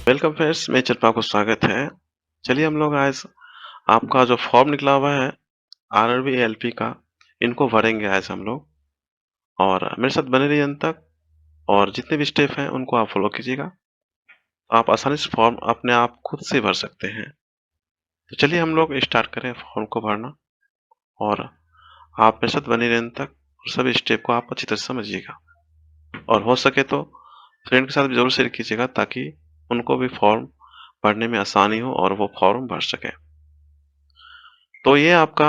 Welcome friends, मेरे channel पे आपको स्वागत है। चलिए हम लोग आज आपका जो फॉर्म निकला हुआ है आरआरबी एएलपी का, इनको भरेंगे आज हम लोग। और मेरे साथ बने रहिए अंत तक। और जितने भी स्टेप हैं उनको आप फॉलो कीजिएगा। आप आसानी से फॉर्म अपने आप खुद से भर सकते हैं। तो चलिए हम लोग स्टार्ट करें फॉर्म को भरना। और आप मेरे साथ बने रहिए अंत तक और सभी स्टेप को आप अच्छी तरह से समझिएगा। और हो सके तो फ्रेंड के साथ भी जरूर शेयर कीजिएगा ताकि उनको भी फॉर्म भरने में आसानी हो और वो फॉर्म भर सके। तो ये आपका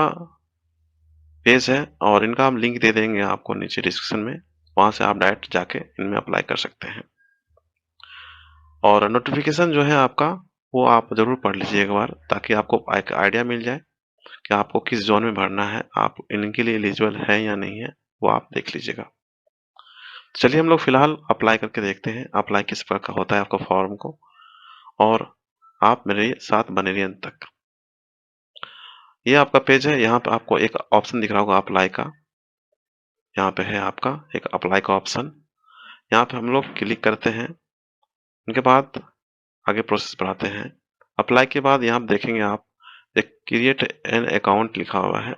पेज है और इनका हम लिंक दे देंगे आपको नीचे डिस्क्रिप्शन में। वहां से आप डायरेक्ट जाके इनमें अप्लाई कर सकते हैं। और नोटिफिकेशन जो है आपका, वो आप जरूर पढ़ लीजिए एक बार ताकि आपको एक आइडिया मिल जाए कि आपको किस जोन में भरना है, आप इनके लिए एलिजिबल है या नहीं है, वो आप देख लीजिएगा। चलिए हम लोग फिलहाल अप्लाई करके देखते हैं अप्लाई किस प्रकार का होता है आपका फॉर्म को। और आप मेरे साथ बने रहिए अंत तक। ये आपका पेज है। यहाँ पे आपको एक ऑप्शन दिख रहा होगा अप्लाई का। यहाँ पे है आपका एक अप्लाई का ऑप्शन। यहाँ पे हम लोग क्लिक करते हैं। उनके बाद आगे प्रोसेस बढ़ाते हैं। अप्लाई के बाद यहाँ पे देखेंगे आप एक क्रिएट एन अकाउंट लिखा हुआ है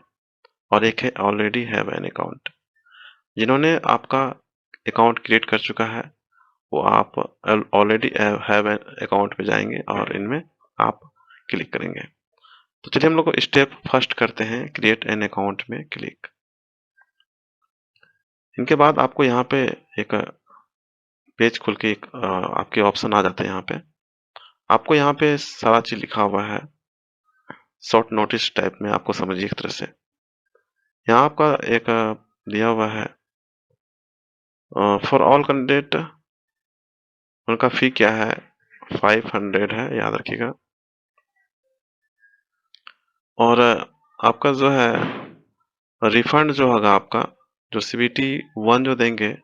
और एक है ऑलरेडी हैव एन अकाउंट। जिन्होंने आपका अकाउंट क्रिएट कर चुका है वो आप ऑलरेडी हैव एन अकाउंट पे जाएंगे और इनमें आप क्लिक करेंगे। तो चलिए हम लोग स्टेप फर्स्ट करते हैं, क्रिएट एन अकाउंट में क्लिक। इनके बाद आपको यहाँ पे एक पेज खुल के एक आपके ऑप्शन आ जाते हैं। यहाँ पे आपको यहाँ पे सारा चीज लिखा हुआ है शॉर्ट नोटिस टाइप में, आपको समझिए एक तरह से। यहाँ आपका एक दिया हुआ है फॉर ऑल कैंडिडेट। उनका फी क्या है, 500 है, याद रखिएगा। और आपका जो है रिफंड जो होगा आपका, जो सीबीटी 1 जो देंगे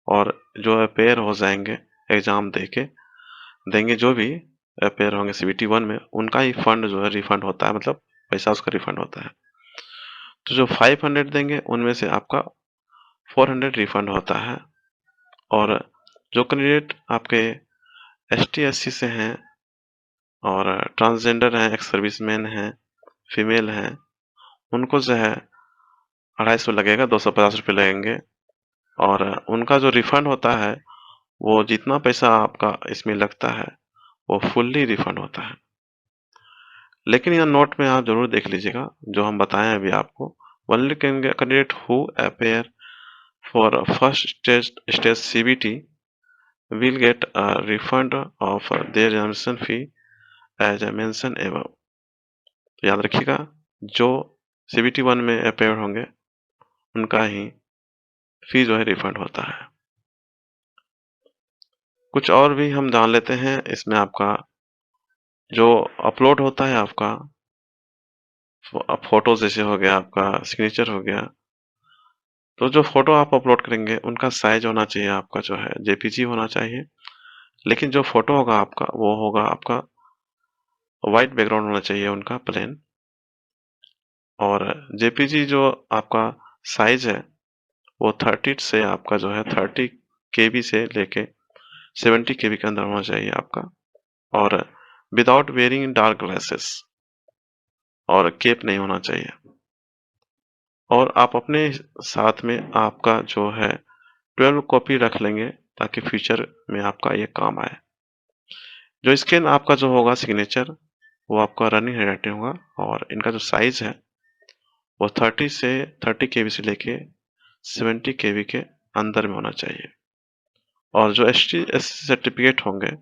और जो अपेयर हो जाएंगे एग्जाम दे के देंगे, जो भी अपेयर होंगे सीबीटी 1 में, उनका ही फंड जो है रिफंड होता है, मतलब पैसा उसका रिफंड होता है। तो जो 500 देंगे उनमें से आपका 400 रिफंड होता है। और जो कैंडिडेट आपके एसटी एससी से हैं और ट्रांसजेंडर हैं, एक्स सर्विसमैन हैं, फीमेल हैं, उनको जो है 250 लगेगा, 250 रुपये लगेंगे। और उनका जो रिफंड होता है वो जितना पैसा आपका इसमें लगता है वो फुल्ली रिफंड होता है। लेकिन यहाँ नोट में आप जरूर देख लीजिएगा जो हम बताएं अभी आपको। Only candidate who appear for first stage CBT will get a refund of their examination fee as I mentioned above। तो याद रखिएगा, जो सीबीटी 1 में अपेयर होंगे उनका ही फी जो है रिफंड होता है। कुछ और भी हम जान लेते हैं इसमें। आपका जो अपलोड होता है आपका फोटो, जैसे हो गया आपका सिग्नेचर हो गया, तो जो फोटो आप अपलोड करेंगे उनका साइज होना चाहिए आपका जो है जेपीजी होना चाहिए। लेकिन जो फोटो होगा आपका वो होगा आपका व्हाइट बैकग्राउंड होना चाहिए उनका, प्लेन। और जेपीजी जो आपका साइज है वो 30 से आपका जो है 30 KB से लेके 70 KB के अंदर होना चाहिए आपका। और विदाउट वेयरिंग डार्क ग्लासेस, और केप नहीं होना चाहिए। और आप अपने साथ में आपका जो है 12 कॉपी रख लेंगे ताकि फ्यूचर में आपका ये काम आए। जो स्कैन आपका जो होगा सिग्नेचर, वो आपका रनिंग हैंडराइटिंग होगा। और इनका जो साइज है वो 30 KB से लेके 70 KB के अंदर में होना चाहिए। और जो एस सर्टिफिकेट होंगे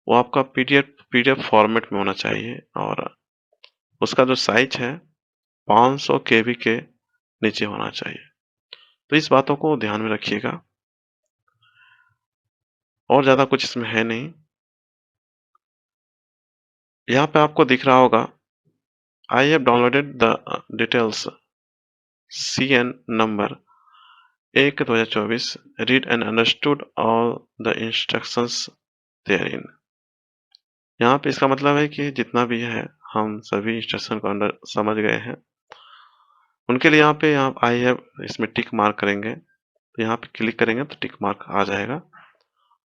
वो आपका पीडीएफ फॉर्मेट में होना चाहिए। और उसका जो साइज है 500 KB के नीचे होना चाहिए। तो इस बातों को ध्यान में रखिएगा। और ज्यादा कुछ इसमें है नहीं। यहाँ पे आपको दिख रहा होगा I have downloaded the details CN number 1/2024, read and understood all the instructions therein. यहाँ पे इसका मतलब है कि जितना भी है हम सभी इंस्ट्रक्शन को अंडर समझ गए हैं। उनके लिए यहाँ आई हैव इसमें टिक मार्क करेंगे। तो यहाँ पे क्लिक करेंगे तो टिक मार्क आ जाएगा।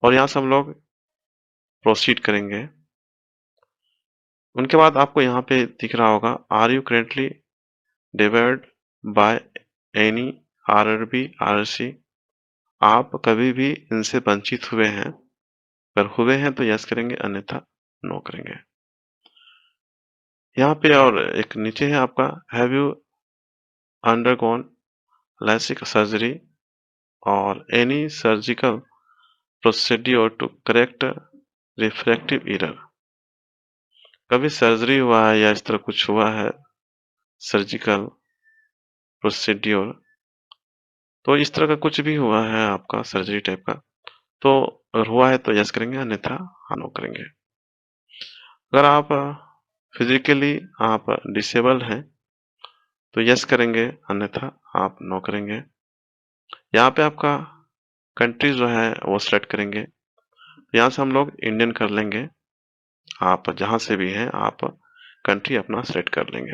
और यहाँ से हम लोग प्रोसीड करेंगे। उनके बाद आपको यहाँ पे दिख रहा होगा, are you currently divide by any RRB RC. आप कभी भी इनसे वंचित हुए हैं? अगर हुए हैं तो यस करेंगे, अन्यथा नो करेंगे। यहाँ पे और एक नीचे है आपका, have you undergone LASIK surgery or any surgical procedure to correct refractive error. कभी सर्जरी हुआ है या इस तरह कुछ हुआ है, सर्जिकल प्रोसीड्योर, तो इस तरह का कुछ भी हुआ है आपका सर्जरी टाइप का, तो अगर हुआ है तो यस करेंगे, अन्यथा हाँ नो करेंगे। अगर आप फिजिकली आप डिसेबल्ड हैं तो यस करेंगे, अन्यथा आप नो करेंगे। यहाँ पे आपका कंट्री जो है वो सेलेक्ट करेंगे। यहाँ से हम लोग इंडियन कर लेंगे। आप जहाँ से भी हैं आप कंट्री अपना सेलेक्ट कर लेंगे।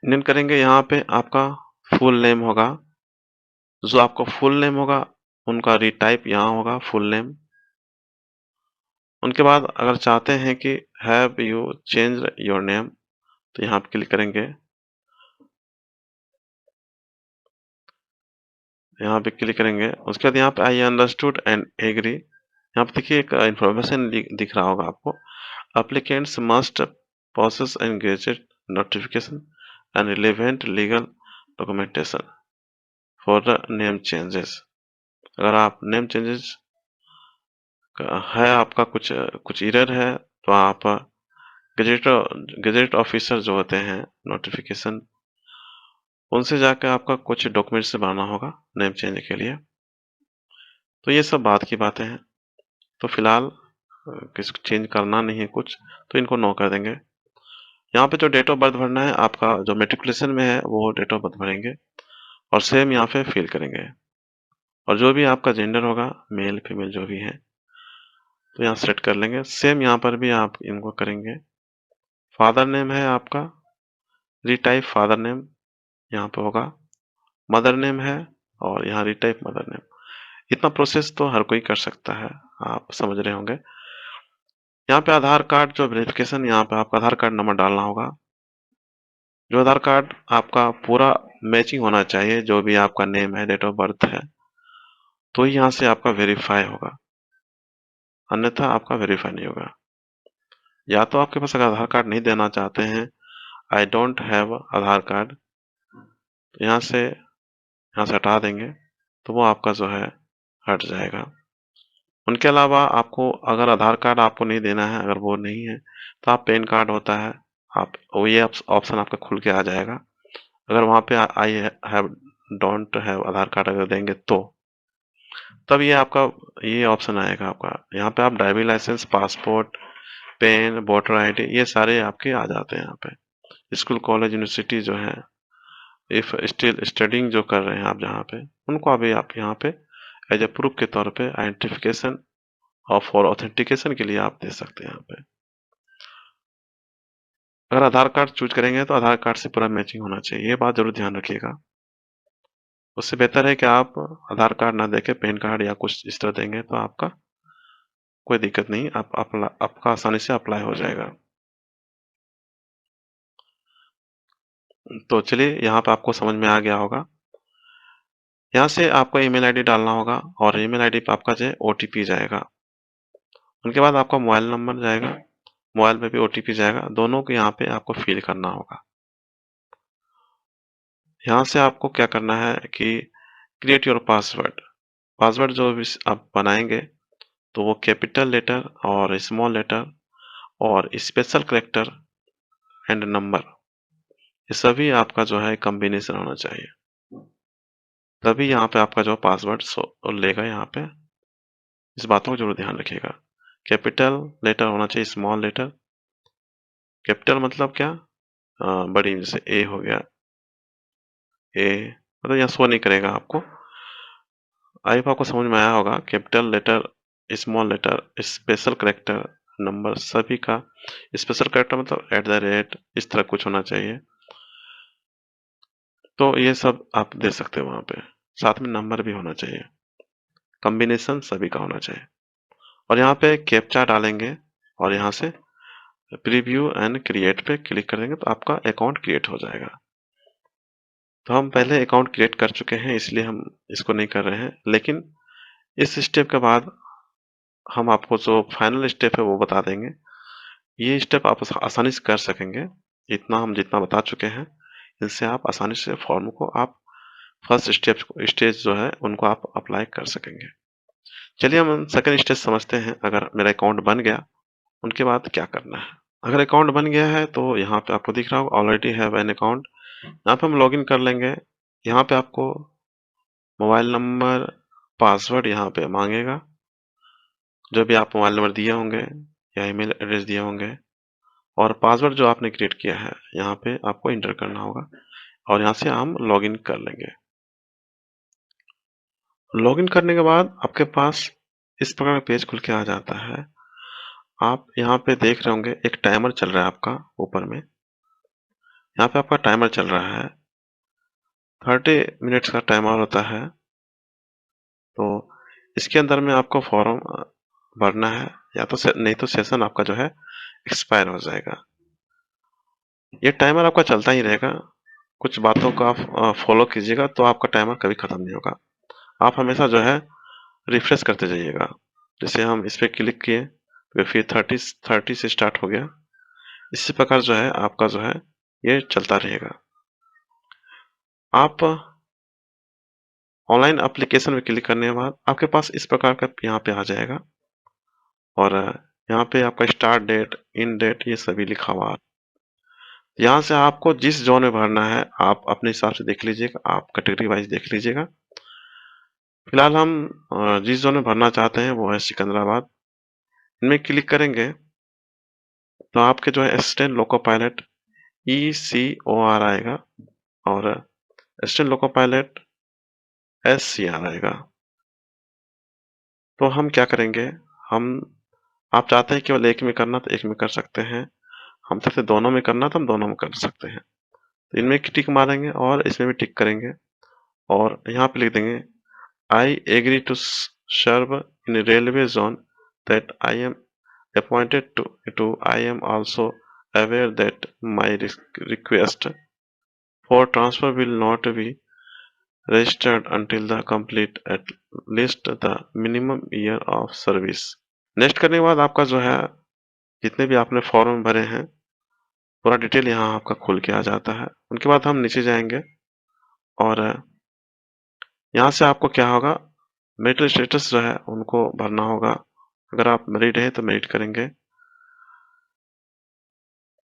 इंडियन करेंगे। यहाँ पे आपका फुल नेम होगा, जो आपका फुल नेम होगा उनका रीटाइप यहाँ होगा, फुल नेम। उनके बाद अगर चाहते हैं कि have you change your name, तो यहाँ पे क्लिक करेंगे। यहाँ पे क्लिक करेंगे। उसके बाद यहाँ पे आई अंडरस्टूड एंड एग्री। यहाँ पे देखिए एक इंफॉर्मेशन दिख रहा होगा आपको, applicants must process and gazette notification and relevant legal documentation for the name changes. अगर आप नेम चेंजेस है, आपका कुछ कुछ एरर है, तो आप गजेट गजेट ऑफिसर जो होते हैं नोटिफिकेशन, उनसे जाकर आपका कुछ डॉक्यूमेंट्स बनाना होगा नेम चेंज के लिए। तो ये सब बात की बातें हैं। तो फिलहाल किसी चेंज करना नहीं है कुछ, तो इनको नो कर देंगे। यहाँ पे जो डेट ऑफ बर्थ भरना है आपका, जो मेट्रिकुलेशन में है वो डेट ऑफ बर्थ भरेंगे और सेम यहाँ पे फिल करेंगे। और जो भी आपका जेंडर होगा, मेल फीमेल जो भी है, तो यहाँ सेलेक्ट कर लेंगे। सेम यहाँ पर भी आप इनको करेंगे। फादर नेम है आपका, रीटाइप फादर नेम यहाँ पे होगा। मदर नेम है और यहाँ रीटाइप मदर नेम। इतना प्रोसेस तो हर कोई कर सकता है, आप समझ रहे होंगे। यहाँ पे आधार कार्ड जो वेरिफिकेशन, यहाँ पे आपका आधार कार्ड नंबर डालना होगा। जो आधार कार्ड आपका पूरा मैचिंग होना चाहिए, जो भी आपका नेम है, डेट ऑफ बर्थ है, तो ही यहाँ से आपका वेरीफाई होगा, अन्यथा आपका वेरीफाई नहीं होगा। या तो आपके पास अगर आधार कार्ड नहीं देना चाहते हैं, I don't have Aadhaar card, तो यहाँ से हटा देंगे, तो वो आपका जो है हट जाएगा। उनके अलावा आपको अगर आधार कार्ड आपको नहीं देना है, अगर वो नहीं है, तो आप पैन कार्ड होता है, आप वो ये ऑप्शन आपका खुल के आ जाएगा। अगर वहाँ पे I have don't have Aadhaar card अगर देंगे तो तब ये आपका ये ऑप्शन आएगा आपका। यहाँ पे आप driving licence, passport, PAN, voter ID, ये सारे आपके आ जाते हैं। यहाँ पे स्कूल कॉलेज यूनिवर्सिटी जो है, इफ स्टिल स्टडिंग जो कर रहे हैं आप जहाँ पे, उनको अभी आप यहाँ पे एज ए प्रूफ के तौर पे आइडेंटिफिकेशन और फॉर ऑथेंटिकेशन के लिए आप दे सकते हैं यहाँ पे। अगर आधार कार्ड चूज करेंगे तो आधार कार्ड से पूरा मैचिंग होना चाहिए, ये बात जरूर ध्यान रखिएगा। उससे बेहतर है कि आप आधार कार्ड ना देके पैन कार्ड या कुछ इस तरह देंगे, तो आपका कोई दिक्कत नहीं, आपका आसानी से अप्लाई हो जाएगा। तो चलिए, यहाँ पे आपको समझ में आ गया होगा। यहाँ से आपको ईमेल आईडी डालना होगा और ईमेल आईडी पे आपका जो है ओटीपी जाएगा। उनके बाद आपका मोबाइल नंबर जाएगा, मोबाइल पे भी ओटीपी जाएगा, दोनों को यहाँ पे आपको फिल करना होगा। यहाँ से आपको क्या करना है कि क्रिएट योर पासवर्ड। पासवर्ड जो भी आप बनाएंगे, तो वो कैपिटल लेटर और स्मॉल लेटर और स्पेशल कैरेक्टर एंड नंबर, ये सभी आपका जो है कॉम्बिनेशन होना चाहिए, तभी यहाँ पे आपका जो पासवर्ड लेगा। यहाँ पे इस बातों को जरूर ध्यान रखिएगा। कैपिटल लेटर होना चाहिए, स्मॉल लेटर। कैपिटल मतलब क्या, बड़ी, जैसे ए हो गया, ए मतलब यहाँ शो नहीं करेगा आपको। आई होप आपको समझ में आया होगा। Capital letter, small letter, special character, number, सभी का स्पेशल कैरेक्टर मतलब एट द रेट, इस तरह कुछ होना चाहिए। तो ये सब आप दे सकते हो वहां पे। साथ में नंबर भी होना चाहिए, कॉम्बिनेशन सभी का होना चाहिए। और यहाँ पे कैप्चा डालेंगे और यहाँ से प्रीव्यू एंड क्रिएट पे क्लिक करेंगे तो आपका अकाउंट क्रिएट हो जाएगा। तो हम पहले अकाउंट क्रिएट कर चुके हैं इसलिए हम इसको नहीं कर रहे हैं, लेकिन इस स्टेप के बाद हम आपको जो फाइनल स्टेप है वो बता देंगे। ये स्टेप आप आसानी से कर सकेंगे। इतना हम जितना बता चुके हैं, इनसे आप आसानी से फॉर्म को आप फर्स्ट स्टेज जो है उनको आप अप्लाई कर सकेंगे। चलिए हम सेकंड स्टेज समझते हैं। अगर मेरा अकाउंट बन गया, उनके बाद क्या करना है। अगर अकाउंट बन गया है तो यहाँ पे आपको दिख रहा होगा ऑलरेडी हैव एन अकाउंट। यहाँ पे हम लॉगिन कर लेंगे। यहाँ पे आपको मोबाइल नंबर, पासवर्ड यहाँ पे मांगेगा, जो भी आप मोबाइल नंबर दिए होंगे या ईमेल एड्रेस दिए होंगे, और पासवर्ड जो आपने क्रिएट किया है यहाँ पे आपको इंटर करना होगा और यहाँ से हम लॉगिन कर लेंगे। लॉगिन करने के बाद आपके पास इस प्रकार का पेज खुल के आ जाता है। आप यहाँ पे देख रहे होंगे एक टाइमर चल रहा है आपका ऊपर में। यहाँ पे आपका टाइमर चल रहा है, 30 मिनट्स का टाइमर होता है। तो इसके अंदर में आपको फॉर्म भरना है, या तो नहीं तो सेशन आपका जो है एक्सपायर हो जाएगा। ये टाइमर आपका चलता ही रहेगा। कुछ बातों को आप फॉलो कीजिएगा तो आपका टाइमर कभी खत्म नहीं होगा। आप हमेशा जो है रिफ्रेश करते जाइएगा। जैसे हम इस पे क्लिक किए तो फिर 30 से स्टार्ट हो गया। इसी प्रकार जो है आपका जो है ये चलता रहेगा। आप ऑनलाइन एप्लीकेशन में क्लिक करने के बाद आपके पास इस प्रकार का यहाँ पे आ जाएगा, और यहाँ पे आपका स्टार्ट डेट, इन डेट, ये सभी लिखा हुआ है। यहाँ से आपको जिस जोन में भरना है आप अपने हिसाब से देख लीजिएगा, आप कैटेगरी वाइज देख लीजिएगा। फिलहाल हम जिस जोन में भरना चाहते हैं वो है सिकंदराबाद। इनमें क्लिक करेंगे तो आपके जो है असिस्टेंट लोको पायलट ECOR आएगा और असिस्टेंट लोको पायलट SCR आएगा। तो हम क्या करेंगे, हम आप चाहते हैं केवल एक में करना तो एक में कर सकते हैं, हम चाहते हैं दोनों में करना तो हम दोनों में कर सकते हैं। तो इनमें टिक मारेंगे और इसमें भी टिक करेंगे और यहाँ पे लिख देंगे I agree to serve in railway zone that I am appointed to I am also aware that my request for transfer will not be registered until the complete at least the minimum year of service। Next करने के बाद आपका जो है जितने भी आपने form भरे हैं पूरा डिटेल यहाँ आपका खुल के आ जाता है। उनके बाद हम नीचे जाएंगे और यहाँ से आपको क्या होगा, मेरिट स्टेटस जो है उनको भरना होगा। अगर आप मैरिड हैं तो मैरिड करेंगे,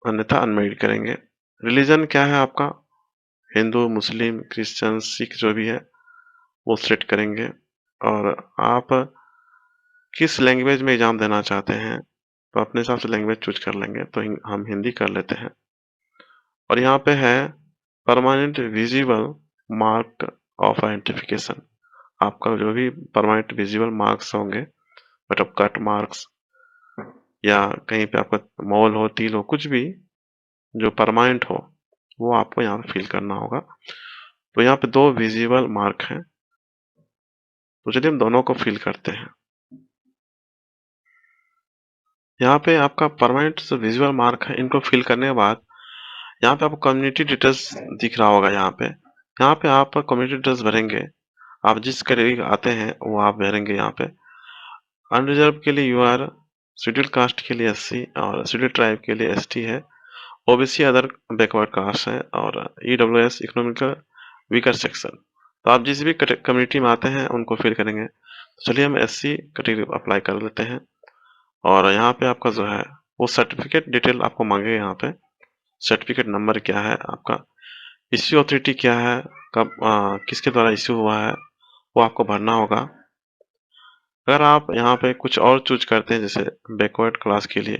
अन्यथा अनमैरिड करेंगे। रिलीजन क्या है आपका, हिंदू, मुस्लिम, क्रिश्चियन, सिख जो भी है वो सिलेक्ट करेंगे। और आप किस लैंग्वेज में एग्जाम देना चाहते हैं तो अपने हिसाब से लैंग्वेज चूज कर लेंगे। तो हम हिंदी कर लेते हैं। और यहाँ पे है permanent visible mark of identification. आपका जो भी परमानेंट विजिबल मार्क्स होंगे, मतलब कट मार्क्स या कहीं पे आपका मॉल हो, तिल हो, कुछ भी जो परमानेंट हो वो आपको यहाँ पे फिल करना होगा। तो यहाँ पे दो विजिबल मार्क हैं, तो चलिए हम दोनों को फिल करते हैं। यहाँ पे आपका परमानेंट जो विजुअल मार्क है इनको फिल करने के बाद यहाँ पे आपको कम्युनिटी डिटेल्स दिख रहा होगा। यहाँ पे आप कम्युनिटी डिटेल्स भरेंगे। आप जिस कैटेगरी के आते हैं वो आप भरेंगे। यहाँ पे अनरिजर्व के लिए UR, शेड्यूल कास्ट के लिए SC और शेड्यूल ट्राइब के लिए ST है। OBC अदर बैकवर्ड कास्ट है और EWS इकोनॉमिकल वीकर सेक्शन। तो आप जिस भी कम्युनिटी में आते हैं उनको फिल करेंगे। तो चलिए हम SC कैटेगरी अप्लाई कर लेते हैं। और यहाँ पे आपका जो है वो सर्टिफिकेट डिटेल आपको मांगेगा। यहाँ पे सर्टिफिकेट नंबर क्या है आपका, इश्यू अथॉरिटी क्या है, कब किसके द्वारा इश्यू हुआ है, वो आपको भरना होगा। अगर आप यहाँ पे कुछ और चूज करते हैं जैसे बैकवर्ड क्लास के लिए,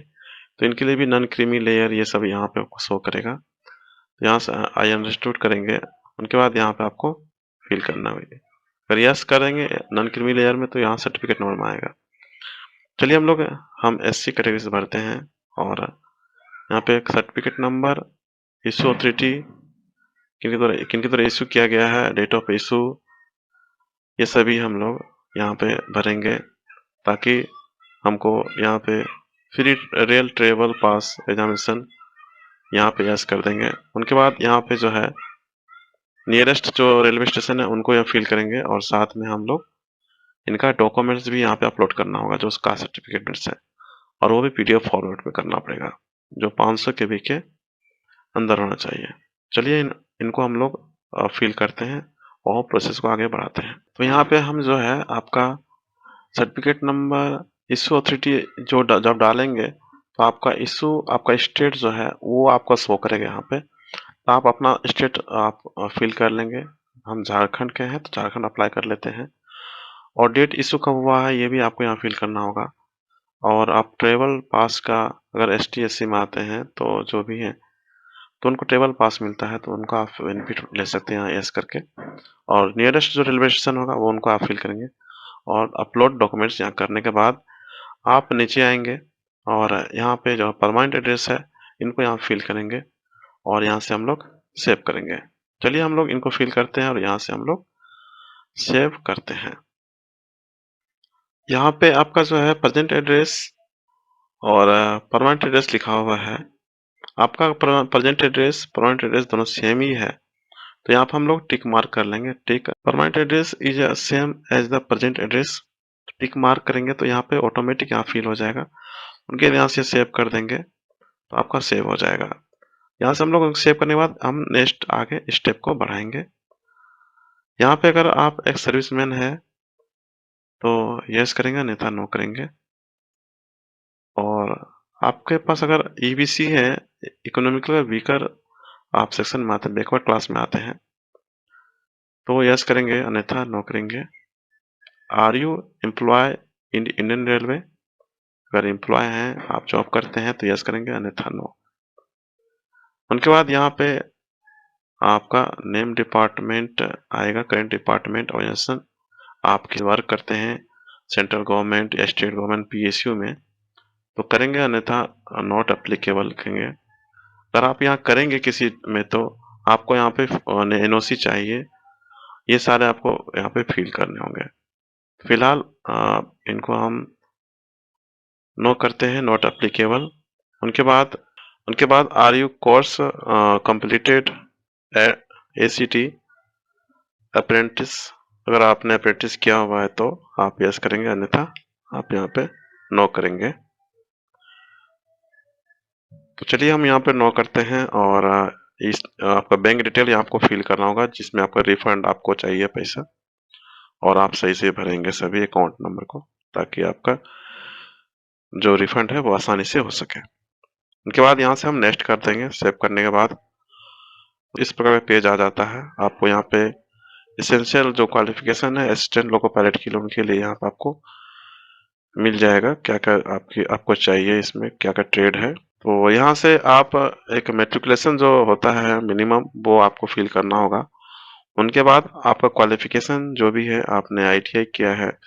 तो इनके लिए भी नॉन क्रीमी लेयर ये सब यहाँ पे आपको शो करेगा। तो यहाँ से आई अंडरस्टूड करेंगे, उनके बाद यहाँ पे आपको फिल करना होगा। अगर यस करेंगे नॉन क्रीमी लेयर में तो यहाँ सर्टिफिकेट नंबर में आएगा। चलिए हम SC कैटेगरी से भरते हैं और यहाँ पे एक सर्टिफिकेट नंबर, इशू अथॉरिटी, किनके द्वारा इशू किया गया है, डेट ऑफ इशू, ये सभी हम लोग यहाँ पे भरेंगे ताकि हमको यहाँ पे फ्री रेल ट्रेवल पास एग्जामिनेशन यहाँ पे यस कर देंगे। उनके बाद यहाँ पे जो है नियरेस्ट जो रेलवे स्टेशन है उनको यहाँ फिल करेंगे और साथ में हम लोग इनका डॉक्यूमेंट्स भी यहाँ पे अपलोड करना होगा जो कास्ट सर्टिफिकेट्स है, और वो भी पीडीएफ फॉर्मेट में करना पड़ेगा जो 500 केबी के अंदर होना चाहिए। चलिए इनको हम लोग फिल करते हैं और प्रोसेस को आगे बढ़ाते हैं। तो यहाँ पे हम जो है आपका सर्टिफिकेट नंबर इशू अथॉरिटी जो जब डालेंगे तो आपका इशू आपका स्टेट जो है वो आपका शो करेगा यहाँ पे। तो आप अपना स्टेट आप फिल कर लेंगे। हम झारखंड के हैं तो झारखंड अप्लाई कर लेते हैं, और डेट इशू कब हुआ है ये भी आपको यहाँ फिल करना होगा। और आप ट्रेवल पास का अगर ST SC में आते हैं तो जो भी है तो उनको ट्रेवल पास मिलता है, तो उनका आप बेनिफिट ले सकते हैं यहाँ यस करके। और नियरेस्ट जो रेलवे स्टेशन होगा वो उनको आप फिल करेंगे, और अपलोड डॉक्यूमेंट्स यहाँ करने के बाद आप नीचे आएंगे और यहाँ पे जो परमानेंट एड्रेस है इनको यहाँ फिल करेंगे और यहाँ से हम लोग सेव करेंगे। चलिए हम लोग इनको फिल करते हैं और यहाँ से हम लोग सेव करते हैं। यहाँ पे आपका जो है प्रेजेंट एड्रेस और परमानेंट एड्रेस लिखा हुआ है। आपका प्रेजेंट एड्रेस परमानेंट एड्रेस दोनों सेम ही है, तो यहाँ पर हम लोग टिक मार्क कर लेंगे। Tick permanent address is same as the present address, tick mark करेंगे तो यहाँ पे ऑटोमेटिक यहाँ फिल हो जाएगा। उनके यहाँ से सेव कर देंगे तो आपका सेव हो जाएगा। यहाँ से हम लोग सेव करने के बाद हम नेक्स्ट आगे स्टेप को बढ़ाएंगे। यहाँ पे अगर आप एक सर्विसमैन है तो यस करेंगे, अन्यथा नो करेंगे। और आपके पास अगर EBC है, इकोनॉमिकल वीकर, आप सेक्शन में आते हैं, बैकवर्ड क्लास में आते हैं तो यस करेंगे, अन्यथा नो करेंगे। Are you employ in Indian railway, अगर एम्प्लॉय हैं आप जॉब करते हैं तो यस करेंगे, अन्यथा नो। उनके बाद यहाँ पे आपका नेम डिपार्टमेंट आएगा, करेंट डिपार्टमेंट ऑर्गेनाइजेशन आप किस वर्क करते हैं, सेंट्रल गवर्नमेंट या स्टेट गवर्नमेंट PSU में तो करेंगे, अन्यथा नॉट एप्लीकेबल लिखेंगे। अगर आप यहाँ करेंगे किसी में तो आपको यहाँ पे NOC चाहिए, ये सारे आपको यहाँ पे फिल करने होंगे। फिलहाल इनको हम नो करते हैं, नॉट एप्लीकेबल। उनके बाद are you course completed ACT apprentice, अगर आपने अप्रेंटिस किया हुआ है तो आप यस करेंगे, अन्यथा आप यहाँ पे नो करेंगे। तो चलिए हम यहाँ पे नो करते हैं, और इस आपका बैंक डिटेल यहाँ आपको फिल करना होगा जिसमें आपका रिफंड आपको चाहिए पैसा, और आप सही से भरेंगे सभी अकाउंट नंबर को ताकि आपका जो रिफंड है वो आसानी से हो सके। उनके बाद यहाँ से हम नेक्स्ट कर देंगे। सेव करने के बाद इस प्रकार का पेज आ जाता है। आपको यहाँ पे एसेंशियल जो क्वालिफिकेशन है असिस्टेंट लोको पायलट के लिए, उनके लिए यहाँ पे आपको मिल जाएगा क्या क्या आपको चाहिए, इसमें क्या क्या ट्रेड है। तो यहाँ से आप एक मेट्रिकुलेशन जो होता है मिनिमम वो आपको फिल करना होगा। उनके बाद आपका क्वालिफिकेशन जो भी है, आपने ITI किया है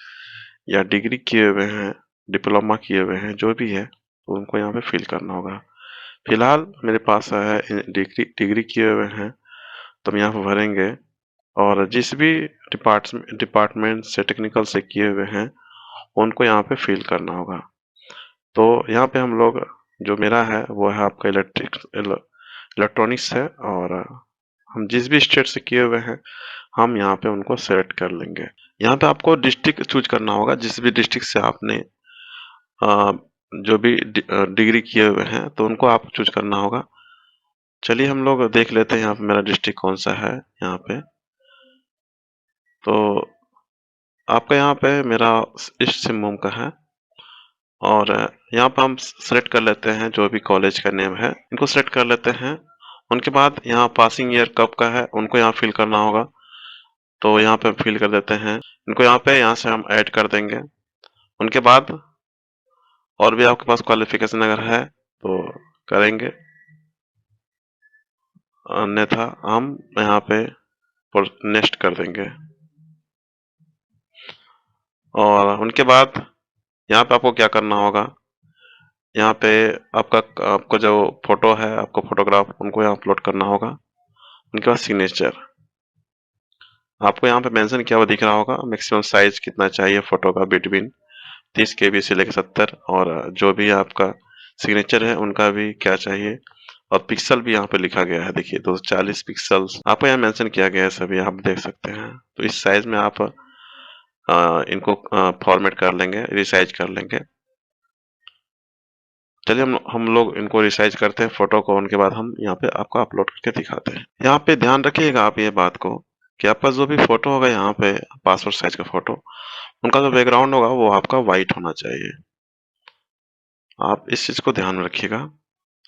या डिग्री किए हुए हैं, डिप्लोमा किए हुए हैं, जो भी है तो उनको यहाँ पे फिल करना होगा। फिलहाल मेरे पास है डिग्री किए हुए हैं तो हम यहाँ पे भरेंगे, और जिस भी डिपार्टमेंट से टेक्निकल से किए हुए हैं उनको यहाँ पे फिल करना होगा। तो यहाँ पे हम लोग जो मेरा है वो है आपका इलेक्ट्रॉनिक्स है, और हम जिस भी स्टेट से किए हुए हैं हम यहाँ पे उनको सेलेक्ट कर लेंगे। यहाँ पे आपको डिस्ट्रिक्ट चूज करना होगा, जिस भी डिस्ट्रिक्ट से आपने जो भी डिग्री किए हुए हैं तो उनको आप चूज करना होगा। चलिए हम लोग देख लेते हैं यहाँ पे मेरा डिस्ट्रिक्ट कौन सा है। यहाँ पे तो आपका यहाँ पे मेरा ईस्ट सिंहभूम का है, और यहाँ पर हम सेलेक्ट कर लेते हैं जो भी कॉलेज का नेम है, इनको सेलेक्ट कर लेते हैं। उनके बाद यहाँ पासिंग ईयर कब का है उनको यहाँ फिल करना होगा, तो यहाँ पे फिल कर देते हैं इनको। यहाँ से हम ऐड कर देंगे। उनके बाद और भी आपके पास क्वालिफिकेशन अगर है तो करेंगे, अन्यथा हम यहाँ पे नेक्स्ट कर देंगे। और उनके बाद यहाँ पे आपको क्या करना होगा, यहाँ पे आपको जो फोटो है, आपको फोटोग्राफ उनको यहाँ अपलोड करना होगा। उनके बाद सिग्नेचर आपको यहाँ पे मेंशन किया हुआ दिख रहा होगा, मैक्सिमम साइज कितना चाहिए फोटो का बिटवीन 30 केबी से लेकर 70, और जो भी आपका सिग्नेचर है उनका भी क्या चाहिए, और पिक्सल भी यहाँ पे लिखा गया है। देखिए 240 पिक्सल्स आपको यहाँ मेंशन किया गया है, सभी आप देख सकते हैं। तो इस साइज में आप इनको फॉर्मेट कर लेंगे, रिसाइज कर लेंगे। चलिए हम लोग इनको रिसाइज करते हैं फोटो को, उनके बाद हम यहाँ पे आपको अपलोड करके दिखाते हैं। यहाँ पे ध्यान रखिएगा आप ये बात को कि आपका जो भी फोटो होगा यहाँ पे पासपोर्ट साइज का फोटो, उनका जो बैकग्राउंड होगा वो आपका व्हाइट होना चाहिए। आप इस चीज को ध्यान में रखिएगा।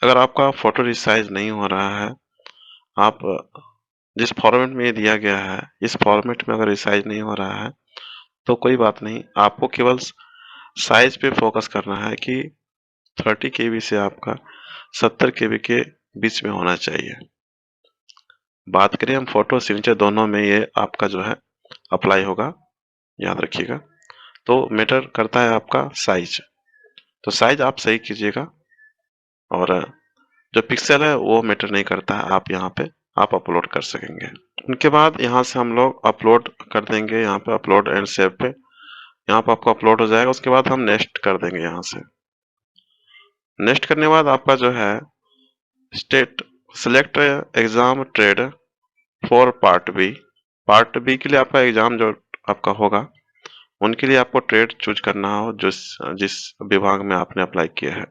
अगर आपका फोटो रिसाइज नहीं हो रहा है, आप जिस फॉर्मेट में ये दिया गया है इस फॉर्मेट में अगर रिसाइज नहीं हो रहा है तो कोई बात नहीं, आपको केवल साइज पे फोकस करना है कि 30 केबी से आपका 70 केबी के बीच में होना चाहिए। बात करें हम फोटो सिग्नेचर दोनों में, ये आपका जो है अप्लाई होगा, याद रखिएगा। तो मैटर करता है आपका साइज, तो साइज आप सही कीजिएगा, और जो पिक्सल है वो मैटर नहीं करता है, आप यहाँ पे आप अपलोड कर सकेंगे। उनके बाद यहाँ से हम लोग अपलोड कर देंगे, यहाँ पे अपलोड एंड सेव पे, यहाँ पे आपको अपलोड हो जाएगा। उसके बाद हम नेक्स्ट कर देंगे। यहाँ से नेक्स्ट करने के बाद आपका जो है state select exam trade for part B के लिए आपका एग्जाम जो आपका होगा उनके लिए आपको ट्रेड चूज करना हो जिस विभाग में आपने अप्लाई किया है।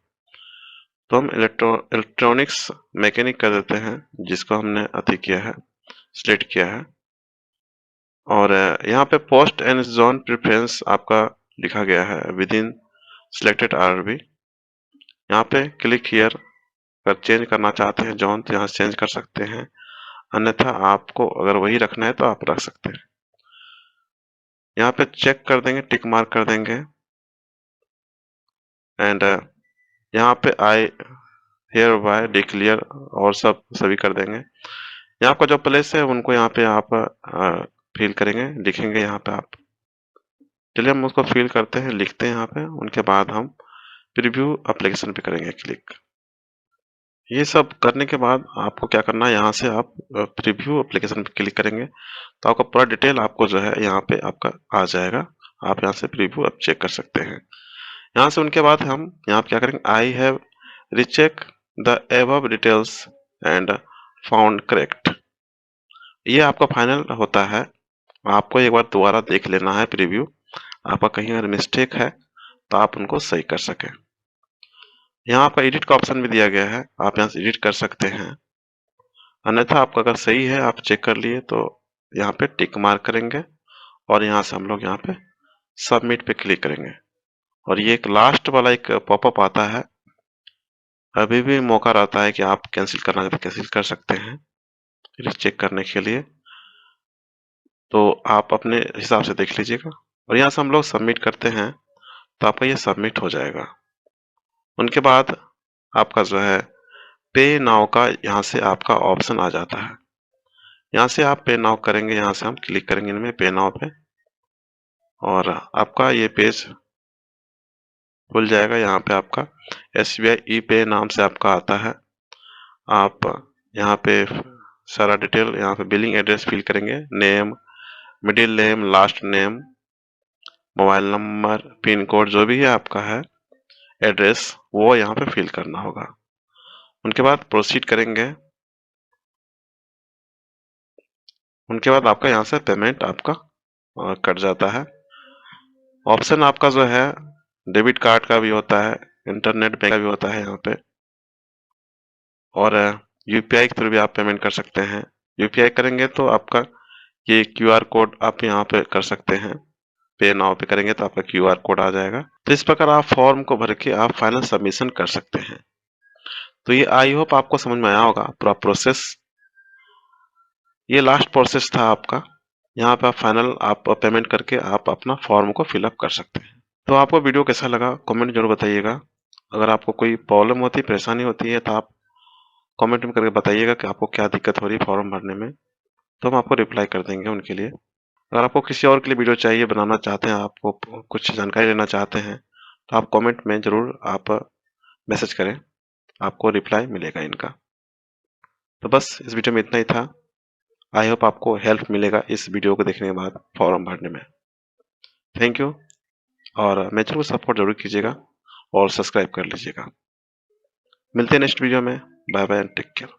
तो हम इलेक्ट्रॉनिक्स मैकेनिक कर देते हैं, जिसको हमने अति किया है, सिलेक्ट किया है। और यहाँ पे पोस्ट एंड जोन प्रेफरेंस आपका लिखा गया है विद इन सिलेक्टेड आरआरबी। यहाँ पे क्लिक हियर, अगर चेंज करना चाहते हैं जोन तो यहाँ चेंज कर सकते हैं, अन्यथा आपको अगर वही रखना है तो आप रख सकते हैं। यहाँ पे चेक कर देंगे, टिक मार्क कर देंगे, एंड यहाँ पे आई हियर बाय डिक्लेयर और सभी कर देंगे। यहाँ आपका जो प्लेस है उनको यहाँ पे आप फिल करेंगे, लिखेंगे यहाँ पे आप। चलिए हम उसको फिल करते हैं, लिखते हैं यहाँ पे। उनके बाद हम प्रीव्यू एप्लीकेशन पे करेंगे क्लिक। ये सब करने के बाद आपको क्या करना है, यहाँ से आप प्रीव्यू एप्लीकेशन पे क्लिक करेंगे तो आपका पूरा डिटेल आपको जो है यहाँ पे आपका आ जाएगा। आप यहाँ से प्रीव्यू आप चेक कर सकते हैं। यहाँ से उनके बाद हम यहाँ पे क्या करेंगे, I have recheck the above details and found correct. ये आपका फाइनल होता है। आपको एक बार दोबारा देख लेना है प्रीव्यू, आपका कहीं अगर मिस्टेक है तो आप उनको सही कर सकें। यहाँ आपका एडिट का ऑप्शन भी दिया गया है, आप यहाँ से एडिट कर सकते हैं, अन्यथा आपका अगर सही है आप चेक कर लिए तो यहाँ पे टिक मार्क करेंगे, और यहाँ से हम लोग यहाँ पे सबमिट पे क्लिक करेंगे। और ये एक लास्ट वाला एक पॉपअप आता है, अभी भी मौका रहता है कि आप कैंसिल करना है तो कैंसिल कर सकते हैं फिर चेक करने के लिए, तो आप अपने हिसाब से देख लीजिएगा। और यहाँ से हम लोग सबमिट करते हैं तो आपका ये सबमिट हो जाएगा। उनके बाद आपका जो है पे नाउ का यहाँ से आपका ऑप्शन आ जाता है। यहाँ से आप पे नाउ करेंगे, यहाँ से हम क्लिक करेंगे इनमें पे नाउ पे, और आपका ये पेज खुल जाएगा। यहाँ पे आपका SBI ई पे नाम से आपका आता है। आप यहाँ पे सारा डिटेल, यहाँ पे बिलिंग एड्रेस फिल करेंगे, name, middle name, last name, mobile number, pin code जो भी है आपका है एड्रेस, वो यहाँ पे फिल करना होगा। उनके बाद प्रोसीड करेंगे। उनके बाद आपका यहाँ से पेमेंट आपका कट जाता है। ऑप्शन आपका जो है डेबिट कार्ड का भी होता है, इंटरनेट बैंक का भी होता है यहाँ पे, और यूपीआई के थ्रू भी आप पेमेंट कर सकते हैं। यूपीआई करेंगे तो आपका ये क्यूआर कोड आप यहाँ पे कर सकते हैं, पे नाउ पे करेंगे तो आपका क्यूआर कोड आ जाएगा। तो इस प्रकार आप फॉर्म को भर के आप फाइनल सबमिशन कर सकते हैं। तो ये आई होप आपको समझ में आया होगा पूरा प्रोसेस। ये लास्ट प्रोसेस था आपका। यहाँ पे आप फाइनल आप पेमेंट करके आप अपना फॉर्म को फिलअप कर सकते हैं। तो आपको वीडियो कैसा लगा कमेंट जरूर बताइएगा। अगर आपको कोई प्रॉब्लम होती है, परेशानी होती है, तो आप कमेंट में करके बताइएगा कि आपको क्या दिक्कत हो रही है फॉर्म भरने में, तो हम आपको रिप्लाई कर देंगे उनके लिए। अगर आपको किसी और के लिए वीडियो चाहिए, बनाना चाहते हैं, आपको कुछ जानकारी लेना चाहते हैं, तो आप कमेंट में ज़रूर आप मैसेज करें, आपको रिप्लाई मिलेगा इनका। तो बस इस वीडियो में इतना ही था। आई होप आपको हेल्प मिलेगा इस वीडियो को देखने के बाद फॉर्म भरने में। Thank you. और मेरे चैनल को सपोर्ट ज़रूर कीजिएगा और सब्सक्राइब कर लीजिएगा। मिलते हैं नेक्स्ट वीडियो में। Bye bye and take care.